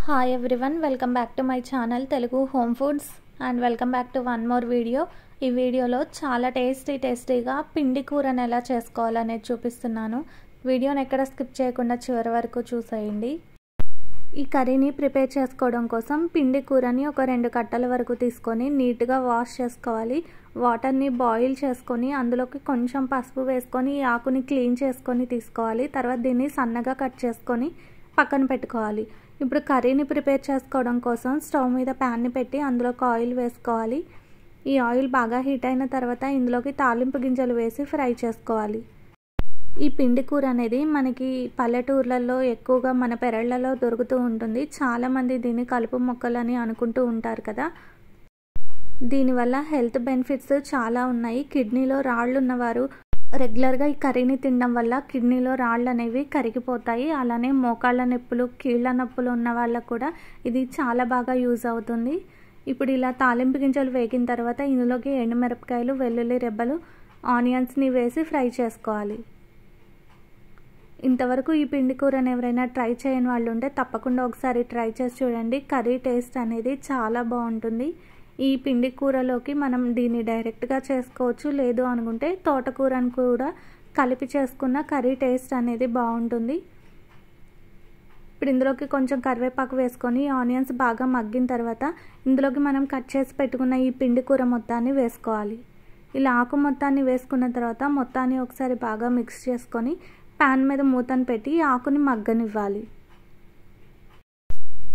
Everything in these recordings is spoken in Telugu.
Hi everyone, welcome back to my channel Telugu home foods and welcome back to one more video. ఈ వీడియోలో చాలా టేస్టీగా పిండి కూరను ఎలా చేసుకోవాలనేది చూపిస్తున్నాను. వీడియోని ఎక్కడ స్కిప్ చేయకుండా చివరి వరకు చూసేయండి. ఈ కర్రీని ప్రిపేర్ చేసుకోవడం కోసం పిండి కూరని ఒక 2 కట్టల వరకు తీసుకొని నీట్గా వాష్ చేసుకోవాలి. వాటర్ని బాయిల్ చేసుకొని అందులోకి కొంచెం పసుపు వేసుకొని ఈ ఆకుని క్లీన్ చేసుకొని తీసుకోవాలి. తర్వాత దీన్ని సన్నగా కట్ చేసుకొని పక్కన పెట్టుకోవాలి. ఇప్పుడు కర్రీని ప్రిపేర్ చేసుకోవడం కోసం స్టవ్ మీద ప్యాన్ని పెట్టి అందులోకి ఆయిల్ వేసుకోవాలి. ఈ ఆయిల్ బాగా హీట్ అయిన తర్వాత ఇందులోకి తాలింపు గింజలు వేసి ఫ్రై చేసుకోవాలి. ఈ పిండి కూర అనేది మనకి పల్లెటూర్లలో ఎక్కువగా మన పెరళ్లలో దొరుకుతూ ఉంటుంది. చాలామంది దీన్ని కలుపు మొక్కలని అనుకుంటూ ఉంటారు కదా. దీనివల్ల హెల్త్ బెనిఫిట్స్ చాలా ఉన్నాయి. కిడ్నీలో రాళ్ళు ఉన్నవారు రెగ్యులర్గా ఈ కర్రీని తినడం వల్ల కిడ్నీలో రాళ్ళు అనేవి కరిగిపోతాయి. అలానే మోకాళ్ళ నొప్పులు, కీళ్ళ నొప్పులు ఉన్న వాళ్ళకు కూడా ఇది చాలా బాగా యూజ్ అవుతుంది. ఇప్పుడు ఇలా తాలింపు గింజలు వేగిన తర్వాత ఇందులోకి ఎండుమిరపకాయలు, వెల్లుల్లి రెబ్బలు, ఆనియన్స్ని వేసి ఫ్రై చేసుకోవాలి. ఇంతవరకు ఈ పిండి కూరని ఎవరైనా ట్రై చేయని వాళ్ళు ఉంటే తప్పకుండా ఒకసారి ట్రై చేసి చూడండి. కర్రీ టేస్ట్ అనేది చాలా బాగుంటుంది. ఈ పిండి కూరలోకి మనం దీన్ని డైరెక్ట్గా చేసుకోవచ్చు, లేదు అనుకుంటే తోటకూరను కూడా కలిపి చేసుకున్న కర్రీ టేస్ట్ అనేది బాగుంటుంది. ఇప్పుడు ఇందులోకి కొంచెం కరివేపాకు వేసుకొని ఆనియన్స్ బాగా మగ్గిన తర్వాత ఇందులోకి మనం కట్ చేసి పెట్టుకున్న ఈ పిండి కూర మొత్తాన్ని వేసుకోవాలి. ఇలా ఆకు మొత్తాన్ని వేసుకున్న తర్వాత మొత్తాన్ని ఒకసారి బాగా మిక్స్ చేసుకొని ప్యాన్ మీద మూతను పెట్టి ఆకుని మగ్గనివ్వాలి.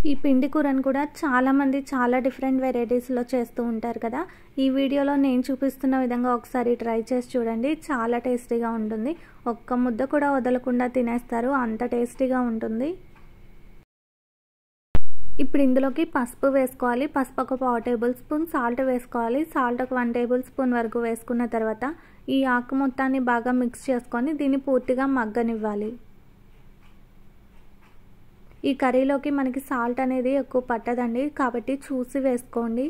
ఈ పిండి కూరను కూడా చాలామంది చాలా డిఫరెంట్ వెరైటీస్లో చేస్తూ ఉంటారు కదా. ఈ వీడియోలో నేను చూపిస్తున్న విధంగా ఒకసారి ట్రై చేసి చూడండి. చాలా టేస్టీగా ఉంటుంది. ఒక్క ముద్ద కూడా వదలకుండా తినేస్తారు, అంత టేస్టీగా ఉంటుంది. ఇప్పుడు ఇందులోకి పసుపు వేసుకోవాలి. పసుపు ఒక 1/4 టేబుల్ స్పూన్, సాల్ట్ వేసుకోవాలి. సాల్ట్ ఒక 1 టేబుల్ స్పూన్ వరకు వేసుకున్న తర్వాత ఈ ఆకు మొత్తాన్ని బాగా మిక్స్ చేసుకొని దీన్ని పూర్తిగా మగ్గనివ్వాలి. ఈ కర్రీలోకి మనకి సాల్ట్ అనేది ఎక్కువ పట్టదండి, కాబట్టి చూసి వేసుకోండి.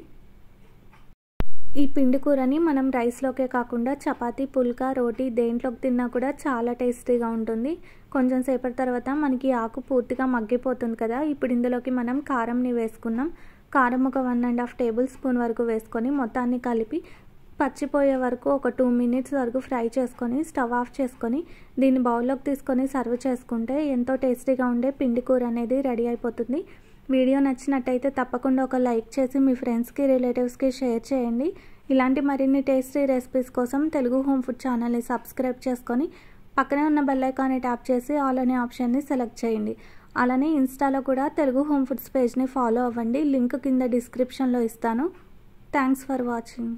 ఈ పిండి కూరని మనం రైస్లోకే కాకుండా చపాతీ, పుల్కా, రోటీ దేంట్లోకి తిన్నా కూడా చాలా టేస్టీగా ఉంటుంది. కొంచెం సేపటి తర్వాత మనకి ఆకు పూర్తిగా మగ్గిపోతుంది కదా. ఇప్పుడు ఇందులోకి మనం కారంని వేసుకున్నాం. కారం ఒక 1.5 టేబుల్ స్పూన్ వరకు వేసుకొని మొత్తాన్ని కలిపి పచ్చిపోయే వరకు ఒక 2 మినిట్స్ వరకు ఫ్రై చేసుకొని స్టవ్ ఆఫ్ చేసుకొని దీన్ని బౌల్లోకి తీసుకొని సర్వ్ చేసుకుంటే ఎంతో టేస్టీగా ఉండే పిండి కూర అనేది రెడీ అయిపోతుంది. వీడియో నచ్చినట్టయితే తప్పకుండా ఒక లైక్ చేసి మీ ఫ్రెండ్స్కి, రిలేటివ్స్కి షేర్ చేయండి. ఇలాంటి మరిన్ని టేస్టీ రెసిపీస్ కోసం తెలుగు హోమ్ ఫుడ్ ఛానల్ని సబ్స్క్రైబ్ చేసుకొని పక్కనే ఉన్న బెల్ ఐకాన్ని ట్యాప్ చేసి ఆల్ అనే ఆప్షన్ని సెలెక్ట్ చేయండి. అలానే ఇన్స్టాలో కూడా తెలుగు హోమ్ ఫుడ్స్ పేజ్ని ఫాలో అవ్వండి. లింక్ కింద డిస్క్రిప్షన్లో ఇస్తాను. Thanks for watching.